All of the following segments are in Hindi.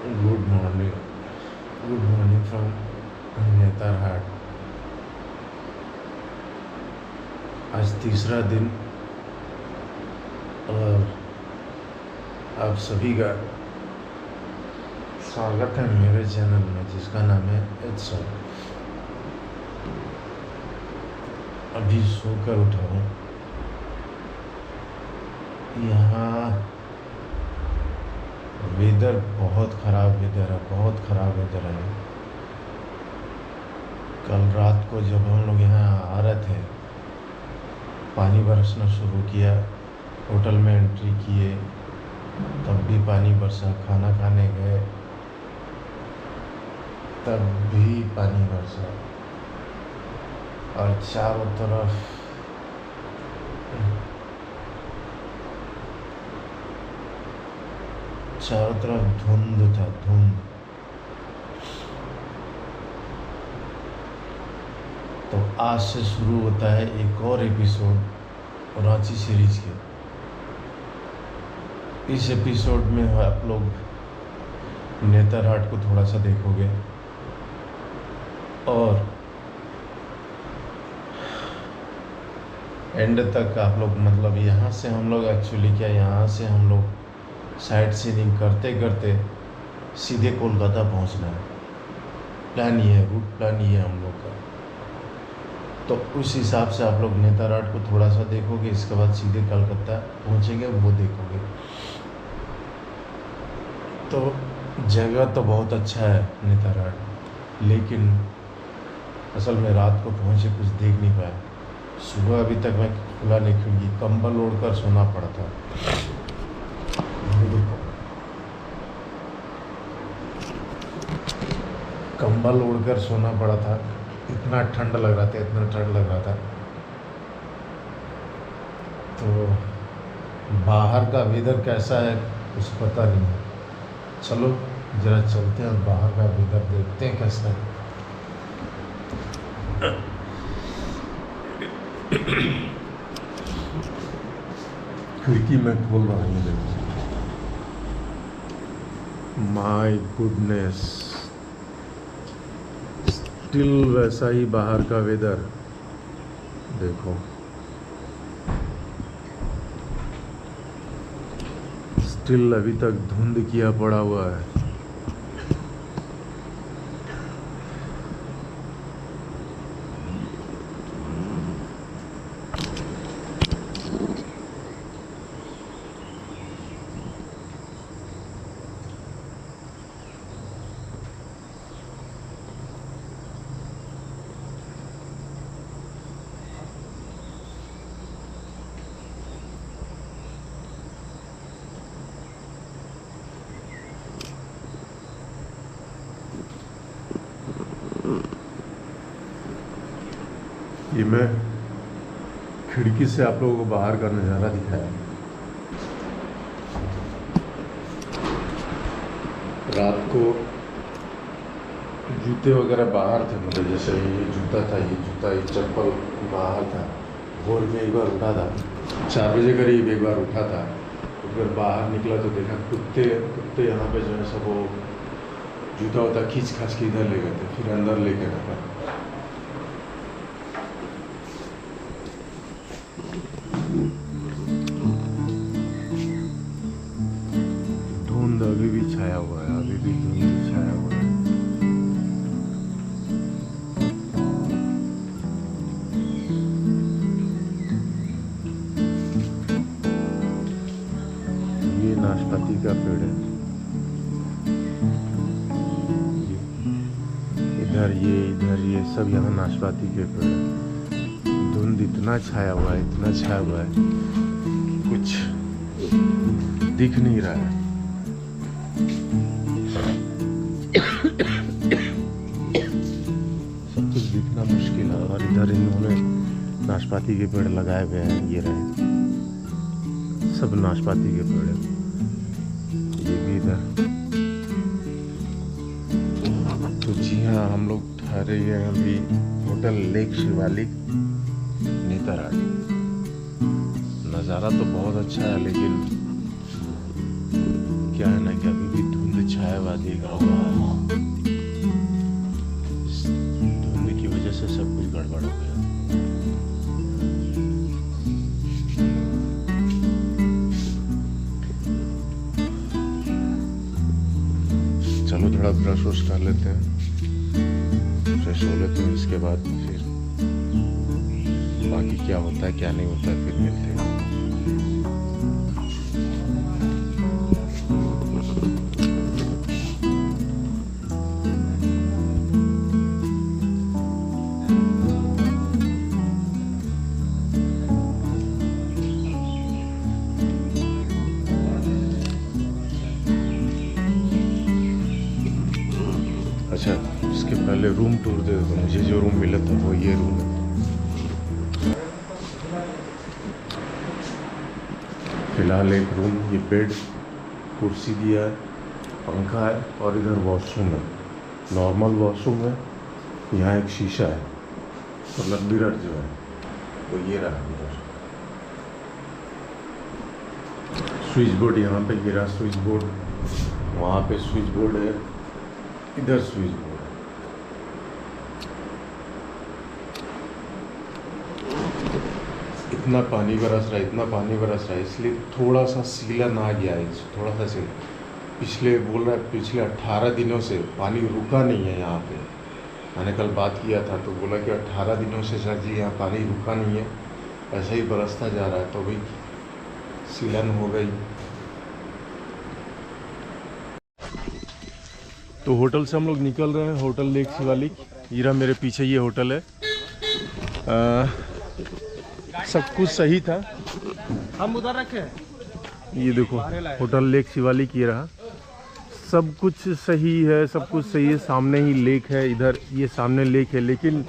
Good morning from Netarhat. आज तीसरा दिन और आप सभी का स्वागत है मेरे चैनल में जिसका नाम है एडसन। अभी सोकर उठा हूँ। यहाँ वेदर बहुत ख़राब वेदर है। कल रात को जब हम लोग यहाँ आ रहे थे पानी बरसना शुरू किया। होटल में एंट्री किए तब भी पानी बरसा। खाना खाने गए तब भी पानी बरसा और चारों तरफ धुंध था। तो आज से शुरू होता है एक और एपिसोड रांची सीरीज के। इस एपिसोड में आप लोग नेतरहाट को थोड़ा सा देखोगे और एंड तक आप लोग मतलब यहाँ से हम लोग एक्चुअली क्या यहाँ से हम लोग साइट सीइंग करते करते सीधे कोलकाता पहुँचना है। प्लान ये है, रूट प्लान ये है हम लोग का। तो उस हिसाब से आप लोग नेतरहाट को थोड़ा सा देखोगे, इसके बाद सीधे कलकत्ता पहुँचेंगे, वो देखोगे। तो जगह तो बहुत अच्छा है नेतरहाट, लेकिन असल में रात को पहुँचे कुछ देख नहीं पाया। सुबह अभी तक मैं खुला नहीं खिड़की, कंबल ओढ़ कर सोना पड़ा था। कंबल ओढ़कर सोना पड़ा था, इतना ठंड लग रहा था। तो बाहर का वेदर कैसा है कुछ पता नहीं है। चलो जरा चलते हैं और बाहर का वेदर देखते हैं कैसा है। खिड़की में खोल रहा हूँ, देखो। माय गुडनेस, स्टिल वैसा ही बाहर का वेदर देखो। स्टिल अभी तक धुंध किया पड़ा हुआ है। ये मैं खिड़की से आप लोगों को बाहर का नज़ारा दिखाया। रात को जूते वगैरह बाहर थे, मतलब जैसे ये जूता ये चप्पल बाहर था। भोर में एक बार उठा था, 4 बजे करीब एक बार उठा था। फिर बाहर निकला तो देखा कुत्ते यहाँ पे जो है सब वो जूता खींच खाच के इधर ले गए थे, फिर अंदर लेके रखा। धुंध अभी भी छाया हुआ है, ये नाशपाती का पेड़ है। इधर ये सब यहाँ नाशपाती के पेड़ है। धुंध इतना छाया हुआ है कि कुछ दिख नहीं रहा है। सब कुछ दिखना मुश्किल है। और इधर इन्होंने नाशपाती के पेड़ लगाए हुए हैं, ये रहे सब नाशपाती के पेड़ है। ये भी इधर। तो जी हाँ, हम लोग ठहरे हैं अभी होटल लेक शिवालिक नेतरहाट। नज़ारा तो बहुत अच्छा है, लेकिन क्या है ना कि अभी भी धुंध छाया हुआ देख रहा हूँ इस धुंध की वजह से सब कुछ गड़बड़ हो गया। चलो थोड़ा ब्रश वश कर लेते हैं, फ्रेश हो लेते हैं, इसके बाद फिर बाकी क्या होता है क्या नहीं होता है फिर मिलते हैं। अच्छा, इसके पहले रूम टूर दे दो। मुझे जो रूम मिला था वो ये रूम है। फिलहाल एक रूम, ये बेड, कुर्सी दिया है, पंखा है और इधर वॉशरूम है, नॉर्मल वॉशरूम है। यहाँ एक शीशा है, मतलब मिरर जो है वो ये रहा मिरर। स्विच बोर्ड यहाँ पे गिरा, स्विच बोर्ड वहाँ पे स्विच बोर्ड है, इधर स्विच बोर्ड है। इतना पानी बरस रहा है, इतना पानी बरस रहा है, इसलिए थोड़ा सा सीलन आ गया है, थोड़ा सा सीलन। पिछले बोल रहा है पिछले 18 दिनों से पानी रुका नहीं है यहाँ पे। मैंने कल बात किया था तो बोला कि 18 दिनों से सर जी यहाँ पानी रुका नहीं है, ऐसे ही बरसता जा रहा है। तो भाई सीलन हो गई। तो होटल से हम लोग निकल रहे हैं, होटल लेक शिवालिक। हीरा मेरे पीछे ये होटल है। सब कुछ सही था, हम उधर रखे। ये देखो होटल लेक शिवालिक ये रहा। सब कुछ सही है, सब कुछ सही है। सामने ही लेक है, इधर ये सामने लेक है। लेकिन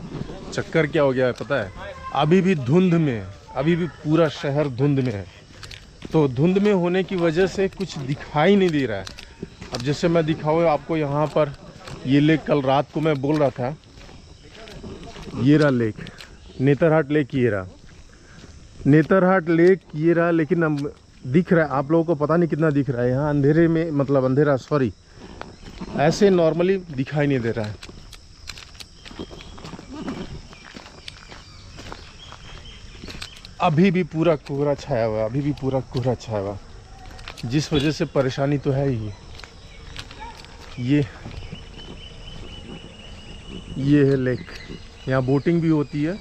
चक्कर क्या हो गया है पता है? अभी भी धुंध में है, अभी भी पूरा शहर धुंध में है। तो धुंध में होने की वजह से कुछ दिखाई नहीं दे रहा है। अब जैसे मैं दिखाऊँ आपको यहाँ पर ये लेक, कल रात को मैं बोल रहा था ये रहा लेक, नेतरहाट लेक ये रहा, नेतरहाट लेक ये रहा। लेकिन अब दिख रहा है आप लोगों को, पता नहीं कितना दिख रहा है यहाँ अंधेरे में, मतलब अंधेरा सॉरी, ऐसे नॉर्मली दिखाई नहीं दे रहा है। अभी भी पूरा कोहरा छाया हुआ, अभी भी पूरा कोहरा छाया हुआ, जिस वजह से परेशानी तो है ही। ये है लेक, यहाँ बोटिंग भी होती है।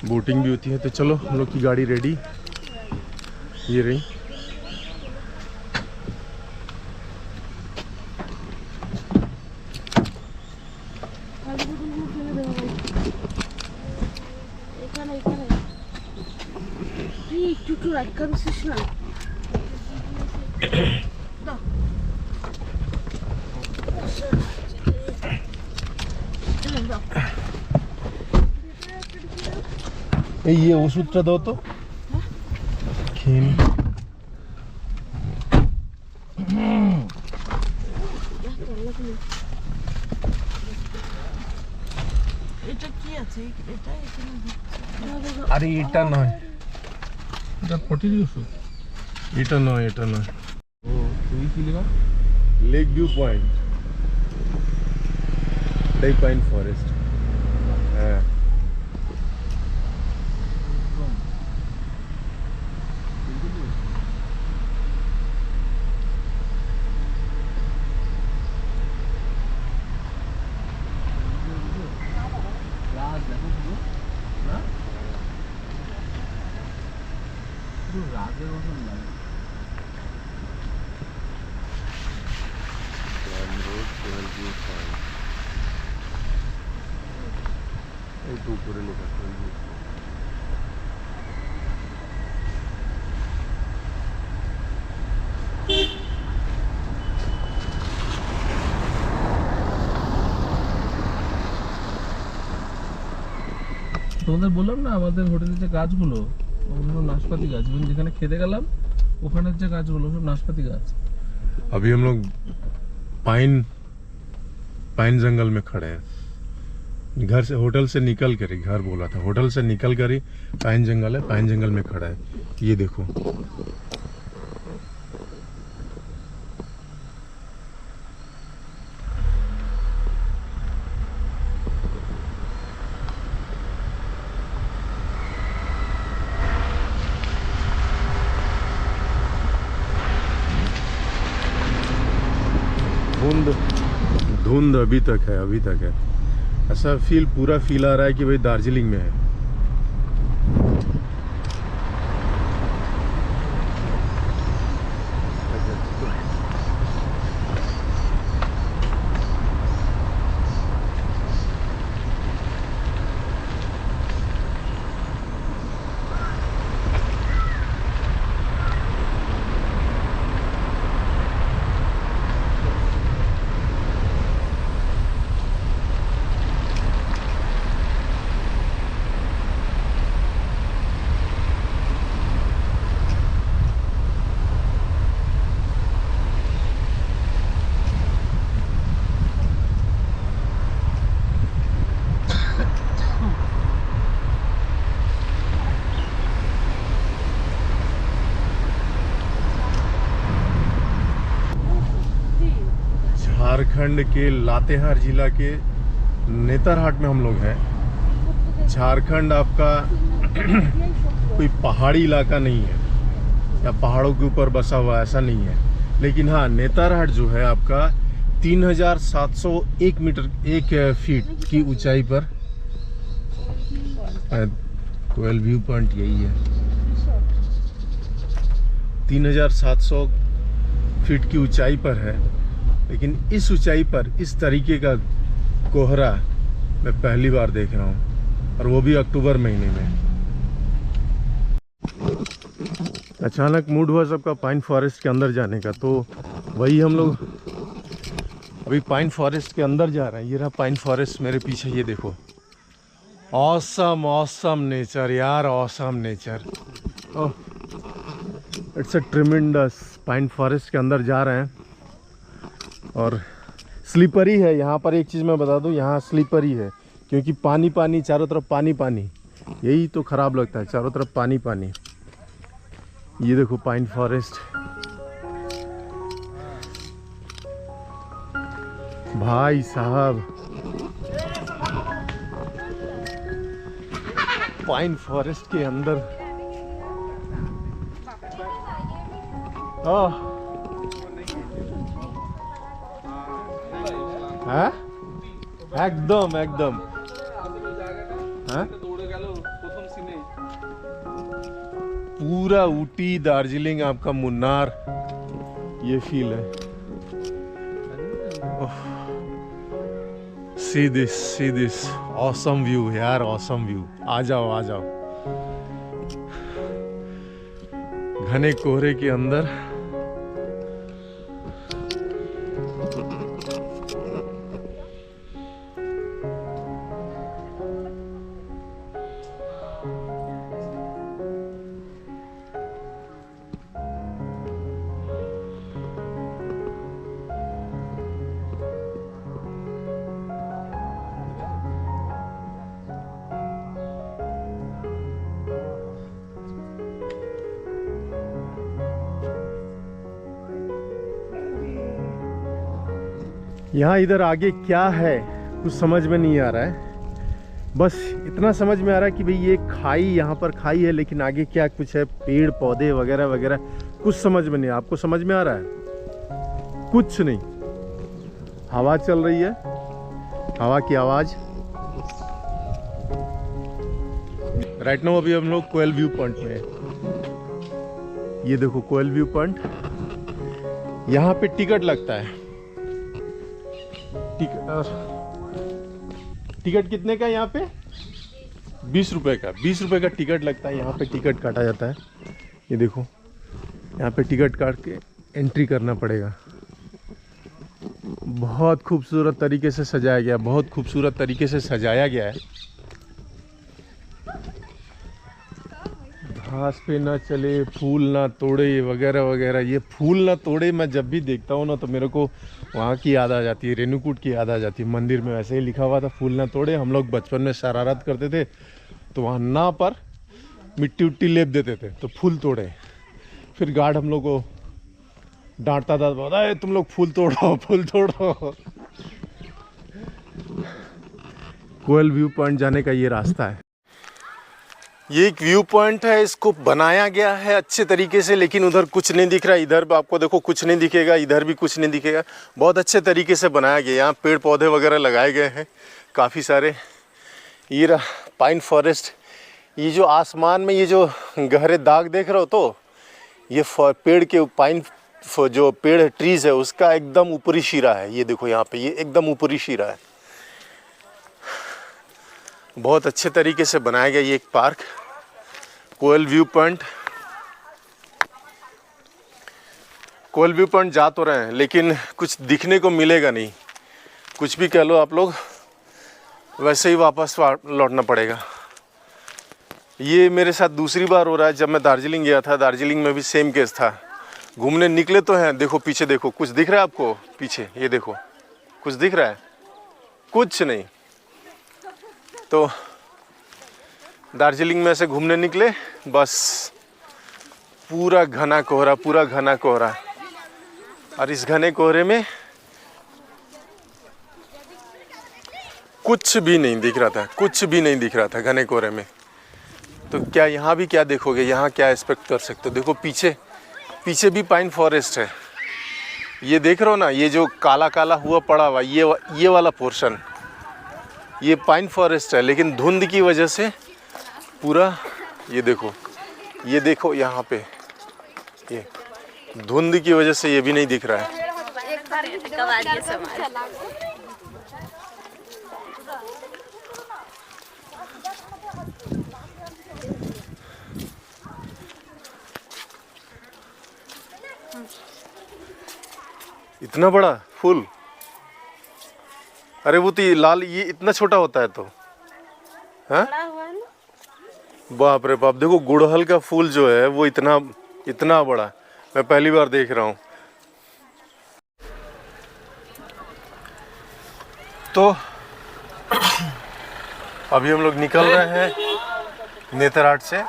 बोटिंग भी होती है। तो चलो हम लोग की गाड़ी रेडी, ये रही। ये ওষুধটা দাও তো খেয়ে নি। এটা কি আছে? এটা এখানে আরে এটা নয়, এটা পটির ওষুধ। এটা নয়, এটা নয়। ও তুই কি লেখা? Lake view point, die pine forest. হ্যাঁ রাজের মতন লাগে। এই তো উপরে লেখা আছে। তোমাদের বললাম না আমাদের হোটেলের যে গাছগুলো ওগুলো নাশপাতি গাছ, এবং যেখানে খেতে গেলাম ওখানের যে গাছগুলো সব नाशपाती गाछ। अभी हम लोग पाइन जंगल में खड़े हैं। घर से, होटल से निकल कर ही, घर बोला था, होटल से निकल कर ही पाइन जंगल है, पाइन जंगल में खड़ा है। ये देखो धुंध, धुंध अभी तक है, अभी तक है। ऐसा पूरा फील आ रहा है कि भाई दार्जिलिंग में है। झारखंड के लातेहार जिला के नेतरहाट में हम लोग हैं। झारखंड आपका कोई पहाड़ी इलाका नहीं है या पहाड़ों के ऊपर बसा हुआ, ऐसा नहीं है। लेकिन हाँ, नेतरहाट जो है आपका 3701 मीटर 1 फीट की ऊंचाई पर, कोयल व्यू पॉइंट यही है, 3700 फीट की ऊंचाई पर है। लेकिन इस ऊंचाई पर इस तरीके का कोहरा मैं पहली बार देख रहा हूँ, और वो भी अक्टूबर महीने में। अचानक मूड हुआ सबका पाइन फॉरेस्ट के अंदर जाने का, तो वही हम लोग अभी पाइन फॉरेस्ट के अंदर जा रहे हैं। ये रहा पाइन फॉरेस्ट मेरे पीछे, ये देखो। ऑसम ऑसम नेचर यार, awesome nature. Oh, it's a tremendous. Pine forest के अंदर जा रहे हैं और स्लीपरी है यहाँ पर। एक चीज़ मैं बता दूँ, यहाँ स्लीपरी है क्योंकि पानी पानी, चारों तरफ पानी पानी। यही तो ख़राब लगता है, चारों तरफ पानी पानी। ये देखो पाइन फॉरेस्ट, भाई साहब, पाइन फॉरेस्ट के अंदर। हाँ, एकदम एकदम। हाँ, पूरा ऊटी, दार्जिलिंग, आपका मुन्नार, ये फील है। सी दिस ऑसम व्यू यार, ऑसम व्यू। आ जाओ आ जाओ, घने कोहरे के अंदर। यहाँ इधर आगे क्या है कुछ समझ में नहीं आ रहा है। बस इतना समझ में आ रहा है कि भाई ये खाई, यहाँ पर खाई है, लेकिन आगे क्या कुछ है, पेड़ पौधे वगैरह वगैरह, कुछ समझ में नहीं। आपको समझ में आ रहा है? कुछ नहीं। हवा चल रही है, हवा की आवाज। राइट नाउ अभी हम लोग कोयल व्यू पॉइंट में है। ये देखो कोयल व्यू पॉइंट। यहाँ पे टिकट लगता है। टिकट कितने का? यहाँ पे 20 रुपए का। 20 रुपए का टिकट लगता है। यहाँ पे टिकट काटा जाता है। ये देखो, यहाँ पे टिकट काट के एंट्री करना पड़ेगा। बहुत खूबसूरत तरीके से सजाया गया, बहुत खूबसूरत तरीके से सजाया गया है। घास पे ना चले, फूल ना तोड़े वगैरह वगैरह। ये फूल ना तोड़े मैं जब भी देखता हूँ ना तो मेरे को वहाँ की याद आ जाती है, रेणुकूट की याद आ जाती है। मंदिर में वैसे ही लिखा हुआ था फूल ना तोड़े। हम लोग बचपन में शरारत करते थे तो वहाँ ना पर मिट्टी उट्टी लेप देते थे तो फूल तोड़े। फिर गार्ड हम लोग को डांटता था, बोला है तुम लोग फूल तोड़ो फूल तोड़ो। कोयल व्यू पॉइंट जाने का ये रास्ता है। ये एक व्यू पॉइंट है, इसको बनाया गया है अच्छे तरीके से, लेकिन उधर कुछ नहीं दिख रहा। इधर आपको देखो कुछ नहीं दिखेगा, इधर भी कुछ नहीं दिखेगा। बहुत अच्छे तरीके से बनाया गया। यहाँ पेड़ पौधे वगैरह लगाए गए हैं काफ़ी सारे। ये रहा पाइन फॉरेस्ट। ये जो आसमान में ये जो गहरे दाग देख रहे हो तो ये पेड़ के पाइन जो पेड़ है, ट्रीज है, उसका एकदम ऊपरी शिरा है। ये देखो यहाँ पे ये एकदम ऊपरी शिरा है। बहुत अच्छे तरीके से बनाया गया ये एक पार्क, कोयल व्यू पॉइंट। कोयल व्यू पॉइंट जा तो रहे हैं लेकिन कुछ दिखने को मिलेगा नहीं। कुछ भी कह लो आप लोग, वैसे ही वापस लौटना पड़ेगा। ये मेरे साथ दूसरी बार हो रहा है। जब मैं दार्जिलिंग गया था, दार्जिलिंग में भी सेम केस था। घूमने निकले तो हैं, देखो पीछे देखो, कुछ दिख रहा है आपको पीछे? ये देखो कुछ दिख रहा है? कुछ नहीं। तो दार्जिलिंग में ऐसे घूमने निकले, बस पूरा घना कोहरा, पूरा घना कोहरा। और इस घने कोहरे में कुछ भी नहीं दिख रहा था, कुछ भी नहीं दिख रहा था घने कोहरे में। तो क्या यहाँ भी क्या देखोगे? यहाँ क्या एक्सपेक्ट कर सकते हो? देखो पीछे, पीछे भी पाइन फॉरेस्ट है। ये देख रहे हो ना, ये जो काला काला हुआ पड़ा हुआ ये वाला पोर्शन, ये पाइन फॉरेस्ट है। लेकिन धुंध की वजह से पूरा ये देखो यहाँ पे ये धुंध की वजह से ये भी नहीं दिख रहा है। इतना बड़ा फूल? अरे वो तो ये लाल, ये इतना छोटा होता है तो हाँ? बाप रे बाप, देखो गुड़हल का फूल जो है वो इतना बड़ा, मैं पहली बार देख रहा हूँ। तो अभी हम लोग निकल रहे हैं नेतरहाट से।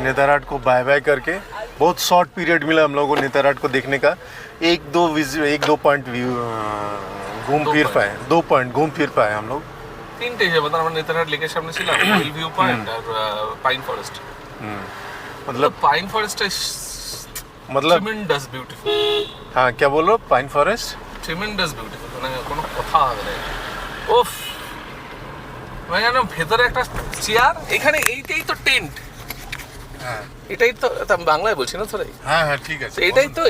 नेतरहाट को बाय बाय करके, बहुत शॉर्ट पीरियड मिला हम लोगों को नेतरहाट को देखने का। एक दो पॉइंट व्यू घूम फिर पाए, 2 पॉइंट घूम फिर पाए हम लोग। 3টে জায়গা আমরা নেতারহাট লেকের সামনে ছিলাম, কোয়েল ভিউ পয়েন্ট আর পাইন ফরেস্ট। मतलब पाइन फॉरेस्ट मतलब ट्रिमेंडस ब्यूटीफुल। हाँ क्या बोल रहे हो? पाइन फॉरेस्ट ट्रिमेंडस ब्यूटीफुल, মানে কোনো কথা হবে না। ওফ, মানে না ভেতরে একটা চেয়ার, এখানে এইটাই তো টেন্ট। হ্যাঁ এটাই তো, বাংলায় বলছি না তোরাই? হ্যাঁ হ্যাঁ ঠিক আছে।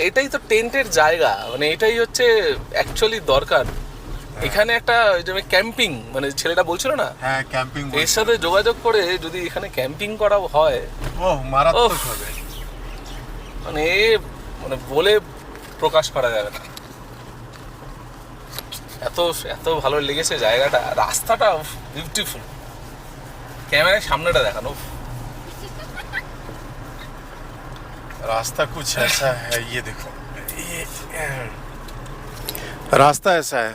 এটাই তো টেন্টের জায়গা, মানে এটাই হচ্ছে অ্যাকচুয়ালি দরকার। এখানে একটা যে ক্যাম্পিং, মানে ছেলেটা বলছিল না, হ্যাঁ ক্যাম্পিং, এর সাথে যোগাযোগ করে যদি এখানে ক্যাম্পিং করা হয়, ওহ মারাত্মক হবে। মানে বলে প্রকাশ করা যাবে না, এত ভালো লেগেছে জায়গাটা। রাস্তাটা বিউটিফুল, ক্যামেরার সামনেটা দেখানো। रास्ता कुछ ऐसा है, ये देखो ये रास्ता ऐसा है,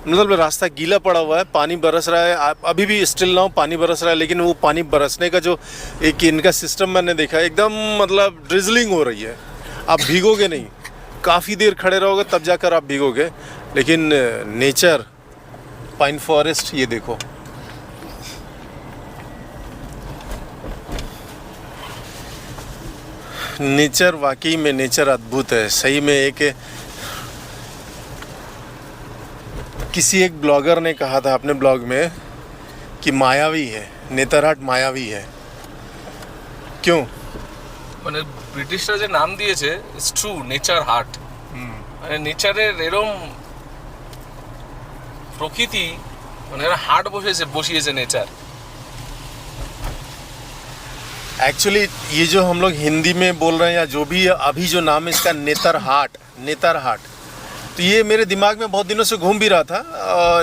मतलब रास्ता गीला पड़ा हुआ है, पानी बरस रहा है। अभी भी स्टिल नाउ पानी बरस रहा है, लेकिन वो पानी बरसने का जो एक इनका सिस्टम मैंने देखा, एकदम मतलब ड्रिजलिंग हो रही है। आप भीगोगे नहीं, काफ़ी देर खड़े रहोगे तब जाकर आप भीगोगे। लेकिन नेचर, पाइन फॉरेस्ट, ये देखो नेचर, वाकई में नेचर अद्भुत है सही में। एक किसी एक ब्लॉगर ने कहा था अपने ब्लॉग में कि मायावी है, नेतरहाट मायावी है। क्यों? মানে ব্রিটিশরা যে নাম দিয়েছে, ইটস ট্রু, নেচার হার্ট। মানে নেচারের এরম প্রকৃতি, মানে এরা হার্ট বসিয়েছে নেচার। एक्चुअली ये जो हम लोग हिंदी में बोल रहे हैं या जो भी अभी जो नाम है इसका नेतरहाट, तो ये मेरे दिमाग में बहुत दिनों से घूम भी रहा था।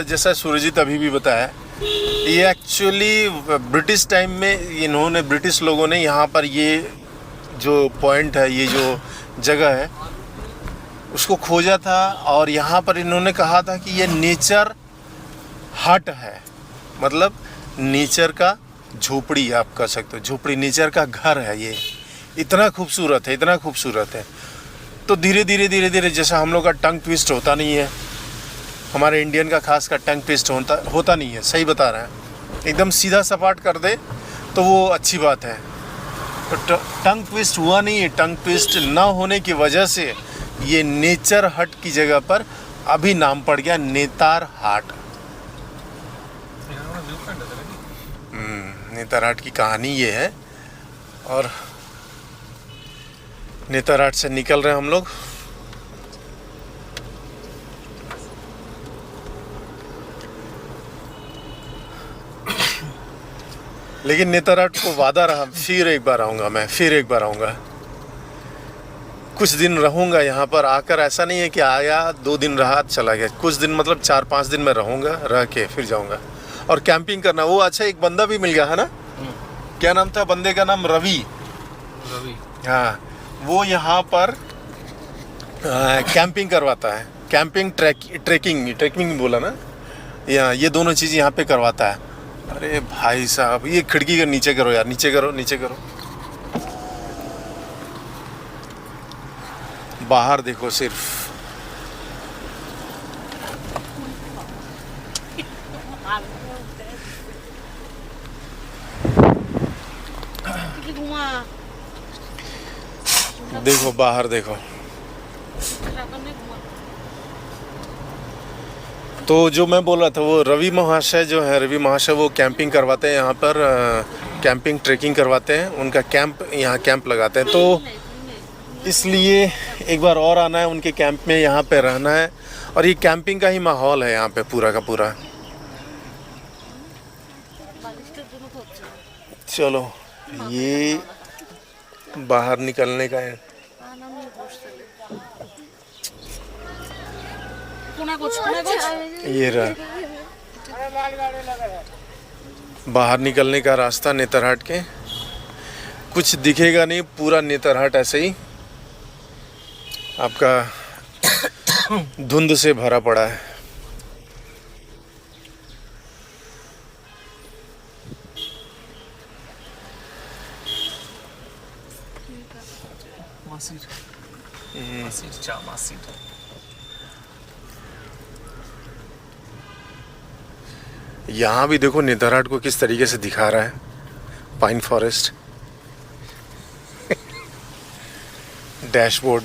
जैसा सुरजीत अभी भी बताया ये एक्चुअली ब्रिटिश टाइम में इन्होंने, ब्रिटिश लोगों ने यहाँ पर ये जो पॉइंट है, ये जो जगह है उसको खोजा था और यहाँ पर इन्होंने कहा था कि ये नेचर हट है, मतलब नेचर का झोपड़ी आप कह सकते हो, झोपड़ी नेचर का घर है ये। इतना खूबसूरत है, इतना खूबसूरत है। तो धीरे धीरे धीरे धीरे जैसा हम लोग का टंग ट्विस्ट होता नहीं है, हमारे इंडियन का खास का टंग ट्विस्ट होता नहीं है, सही बता रहे हैं, एकदम सीधा सपाट कर दे तो वो अच्छी बात है। तो टंग ट्विस्ट हुआ नहीं है। टंग ट्विस्ट ना होने की वजह से ये नेचर हट की जगह पर अभी नाम पड़ गया नेतार हाट। नेतार हाट की कहानी ये है। और नेतार हाट से निकल रहे हैं हम लोग। लेकिन नेतार हाट को वादा रहा, फिर एक बार आऊँगा मैं, फिर एक बार आऊँगा। कुछ दिन रहूँगा यहाँ पर आकर, ऐसा नहीं है कि आया 2 दिन रहा चला गया, कुछ दिन मतलब 4-5 दिन में रहूँगा, रह के फिर जाऊँगा। और कैंपिंग करना, वो अच्छा एक बंदा भी मिल गया है ना, क्या नाम था बंदे का? नाम रवि। हाँ, वो यहाँ पर कैंपिंग करवाता है, कैंपिंग ट्रैकिंग बोला ना, ये दोनों चीज़ यहाँ पे करवाता है। अरे भाई साहब, ये खिड़की का नीचे करो यार, नीचे करो, नीचे करो। बाहर देखो सिर्फ। देखो बाहर देखो। तो जो मैं बोल रहा था, वो रवि महाशय जो है, रवि महाशय वो कैंपिंग करवाते हैं यहाँ पर, कैंपिंग ट्रेकिंग करवाते हैं, उनका कैंप, यहाँ कैंप लगाते हैं। तो इसलिए एक बार और आना है उनके कैंप में, यहाँ पे रहना है। और ये कैंपिंग का ही माहौल है यहाँ पे पूरा का पूरा। चलो ये बाहर निकलने का है। ये रहा बाहर निकलने का रास्ता नेतार हाट के। कुछ दिखेगा नहीं, पूरा नेतार हाट ऐसे ही आपका धुंध से भरा पड़ा है। यहाँ भी देखो नेतार हाट को किस तरीके से दिखा रहा है, पाइन फॉरेस्ट डैशबोर्ड।